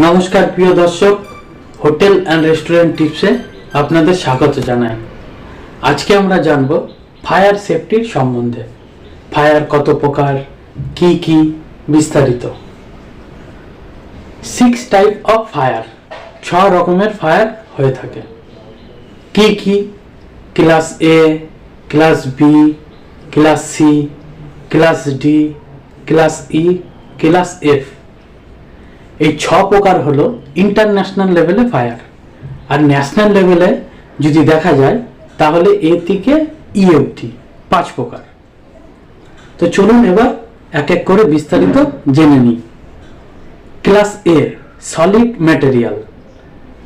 নমস্কার প্রিয় দর্শক, হোটেল অ্যান্ড রেস্টুরেন্ট টিপসে আপনাদের স্বাগত জানাই। আজকে আমরা জানব ফায়ার সেফটির সম্বন্ধে। ফায়ার কত প্রকার, কি কি, বিস্তারিত। 6 টাইপ অফ ফায়ার, 6 রকমের ফায়ার হয়ে থাকে। কি কি? Class A, class B, class C, class D, class E, class F. এই 6 প্রকার হলো ইন্টারন্যাশনাল লেভেলে ফায়ার। আর ন্যাশনাল লেভেলে যদি দেখা যায় তাহলে এ থেকে ই অবধি 5 প্রকার। তো চলুন এবার এক এক করে বিস্তারিত জেনে নিই। ক্লাস এ, সলিড ম্যাটেরিয়াল,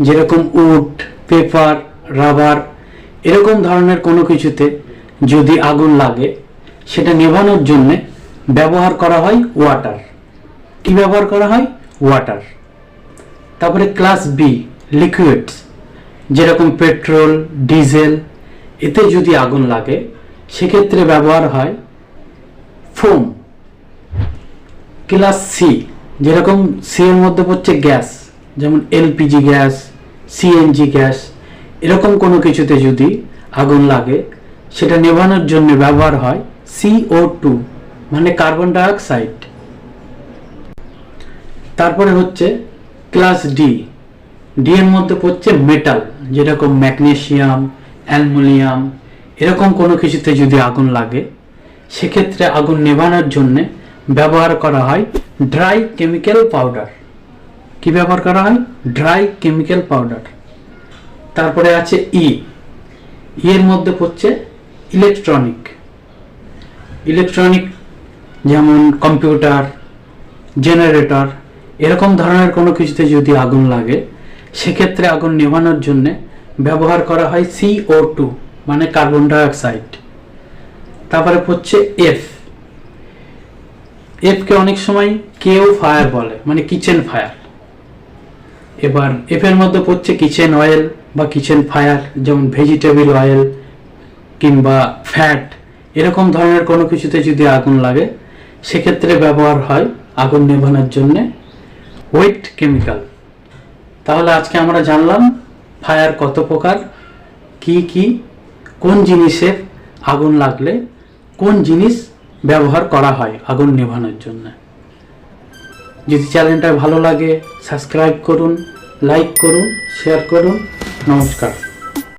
যেরকম উড, পেপার, রাবার, এরকম ধরনের কোনো কিছুতে যদি আগুন লাগে সেটা নেভানোর জন্য ব্যবহার করা হয় ওয়াটার। কি ব্যবহার করা হয়? ওয়াটার। তারপরে ক্লাস বি, লিকুইডস, যেরকম পেট্রোল, ডিজেল, এতে যদি আগুন লাগে সেক্ষেত্রে ব্যবহার হয় ফোম। ক্লাস সি, যেরকম সি এর মধ্যে পড়ছে গ্যাস, যেমন এলপিজি গ্যাস, সিএনজি গ্যাস, এরকম কোনো কিছুতে যদি আগুন লাগে সেটা নেভানোর জন্য ব্যবহার হয় CO2, মানে কার্বন ডাইঅক্সাইড। তারপরে হচ্ছে ক্লাস ডি। ডি এর মধ্যে পড়ছে মেটাল, যেরকম ম্যাগনেসিয়াম, অ্যালুমিনিয়াম, এরকম কোনো কিছুতে যদি আগুন লাগে সেক্ষেত্রে আগুন নেভানোর জন্য ব্যবহার করা হয় ড্রাই কেমিক্যাল পাউডার। কি ব্যবহার করা হয়? Dry chemical powder. তারপরে আছে ই। এর মধ্যে পড়ছে ইলেকট্রনিক। ইলেকট্রনিক যেমন কম্পিউটার, জেনারেটর, এরকম ধরনের কোনো কিছুতে যদি আগুন লাগে সেক্ষেত্রে আগুন নেভানোর জন্য ব্যবহার করা হয় CO2, মানে কার্বন ডাইঅক্সাইড। তারপরে পড়ছে এফ। এফকে অনেক সময় কেউ ফায়ার বলে, মানে কিচেন ফায়ার। এবার এফ এর মধ্যে পড়ছে কিচেন অয়েল বা কিচেন ফায়ার, যেমন ভেজিটেবল অয়েল কিংবা ফ্যাট, এরকম ধরনের কোনো কিছুতে যদি আগুন লাগে সেক্ষেত্রে ব্যবহার হয় আগুন নেভানোর জন্য ওয়েট কেমিক্যাল। তাহলে আজকে আমরা জানলাম ফায়ার কত প্রকার, কি কি, কোন জিনিসে আগুন লাগলে কোন জিনিস ব্যবহার করা হয় আগুন নেভানোর জন্য। যদি চ্যানেলটা ভালো লাগে সাবস্ক্রাইব করুন, লাইক করুন, শেয়ার করুন। নমস্কার।